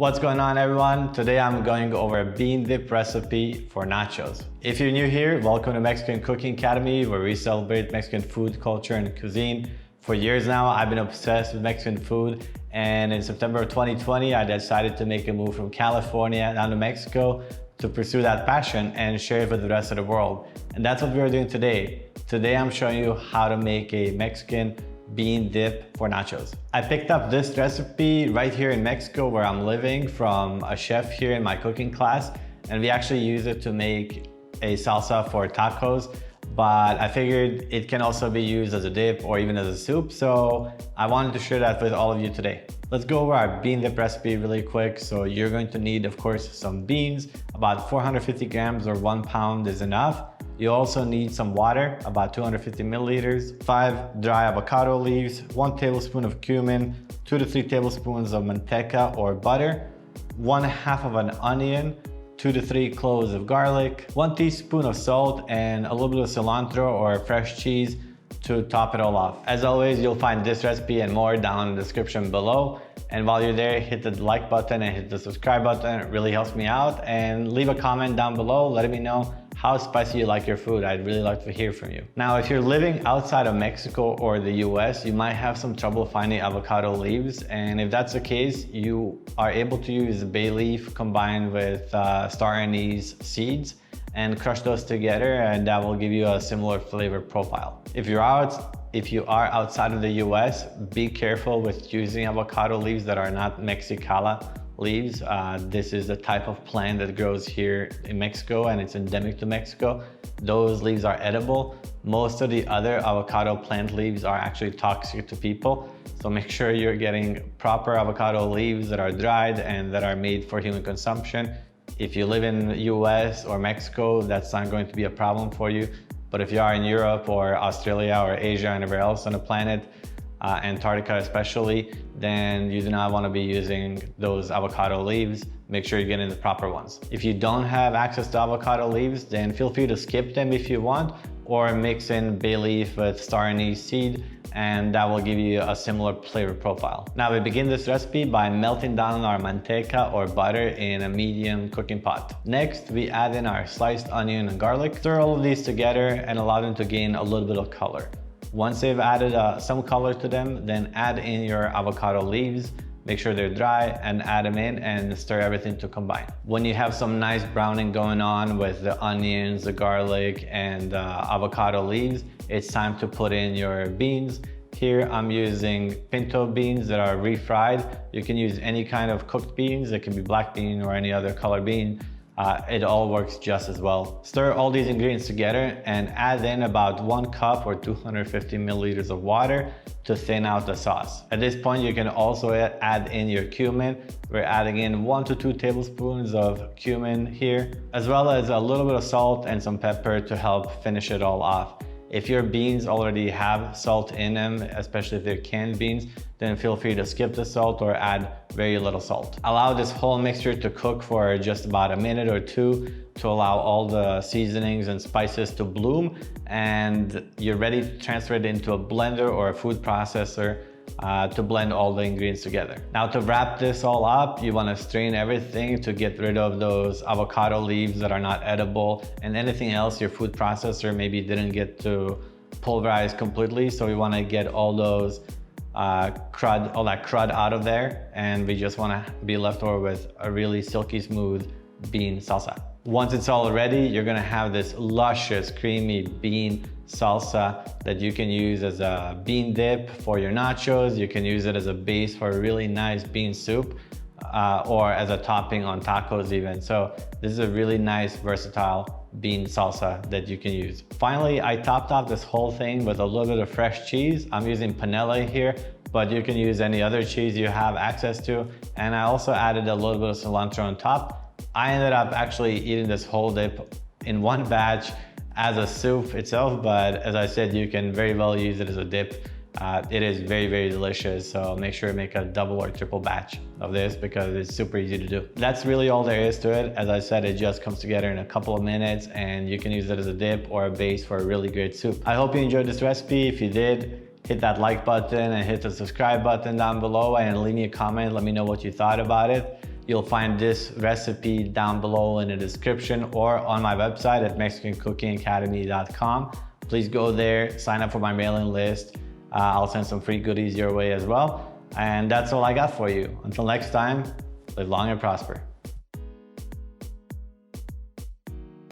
What's going on, everyone? Today I'm going over a bean dip recipe for nachos. If you're new here, welcome to Mexican Cooking Academy, where we celebrate Mexican food, culture, and cuisine. For years now, I've been obsessed with Mexican food, and in September of 2020, I decided to make a move from California down to Mexico to pursue that passion and share it with the rest of the world. And that's what we're doing today. Today I'm showing you how to make a Mexican bean dip for nachos. I picked up this recipe right here in Mexico where I'm living from a chef here in my cooking class, and we actually use it to make a salsa for tacos, but I figured it can also be used as a dip or even as a soup, so I wanted to share that with all of you today. Let's go over our bean dip recipe really quick. So you're going to need, of course, some beans. About 450 grams or 1 pound is enough. You also need some water, about 250 milliliters, 5 dry avocado leaves, 1 tablespoon of cumin, 2 to 3 tablespoons of manteca or butter, 1/2 of an onion, 2 to 3 cloves of garlic, 1 teaspoon of salt, and a little bit of cilantro or fresh cheese to top it all off. As always, you'll find this recipe and more down in the description below. And while you're there, hit the like button and hit the subscribe button. It really helps me out. And leave a comment down below letting me know how spicy you like your food. I'd really like to hear from you. Now, if you're living outside of Mexico or the US, you might have some trouble finding avocado leaves. And if that's the case, you are able to use bay leaf combined with star anise seeds and crush those together, and that will give you a similar flavor profile. If you are outside of the US, be careful with using avocado leaves that are not Mexicala leaves. This is the type of plant that grows here in Mexico and it's endemic to Mexico. Those leaves are edible. Most of the other avocado plant leaves are actually toxic to people. So make sure you're getting proper avocado leaves that are dried and that are made for human consumption. If you live in the US or Mexico, that's not going to be a problem for you. But if you are in Europe or Australia or Asia or anywhere else on the planet, Antarctica especially, then you do not want to be using those avocado leaves. Make sure you're getting the proper ones. If you don't have access to avocado leaves, then feel free to skip them if you want, or mix in bay leaf with star anise seed, and that will give you a similar flavor profile. Now we begin this recipe by melting down our manteca or butter in a medium cooking pot. Next, we add in our sliced onion and garlic. Stir all of these together and allow them to gain a little bit of color. Once they've added some color to them, then add in your avocado leaves. Make sure they're dry and add them in and stir everything to combine. When you have some nice browning going on with the onions, the garlic, and avocado leaves, it's time to put in your beans. Here I'm using pinto beans that are refried. You can use any kind of cooked beans. It can be black bean or any other color bean. It all works just as well. Stir all these ingredients together and add in about 1 cup or 250 milliliters of water to thin out the sauce. At this point, you can also add in your cumin. We're adding in 1 to 2 tablespoons of cumin here, as well as a little bit of salt and some pepper to help finish it all off. If your beans already have salt in them, especially if they're canned beans, then feel free to skip the salt or add very little salt. Allow this whole mixture to cook for just about a minute or two to allow all the seasonings and spices to bloom, and you're ready to transfer it into a blender or a food processor to blend all the ingredients together. Now, to wrap this all up, you want to strain everything to get rid of those avocado leaves that are not edible and anything else your food processor maybe didn't get to pulverize completely. So we want to get all those all that crud out of there, and we just want to be left over with a really silky smooth bean salsa. Once it's all ready, you're gonna have this luscious, creamy bean salsa that you can use as a bean dip for your nachos. You can use it as a base for a really nice bean soup, or as a topping on tacos even. So this is a really nice, versatile bean salsa that you can use. Finally, I topped off this whole thing with a little bit of fresh cheese. I'm using Panela here, but you can use any other cheese you have access to. And I also added a little bit of cilantro on top. I ended up actually eating this whole dip in one batch as a soup itself, but as I said, you can very well use it as a dip. It is very, very delicious, so make sure to make a double or triple batch of this because it's super easy to do. That's really all there is to it. As I said, it just comes together in a couple of minutes and you can use it as a dip or a base for a really great soup. I hope you enjoyed this recipe. If you did, hit that like button and hit the subscribe button down below and leave me a comment. Let me know what you thought about it. You'll find this recipe down below in the description or on my website at MexicanCookingAcademy.com. Please go there, sign up for my mailing list. I'll send some free goodies your way as well. And that's all I got for you. Until next time, live long and prosper.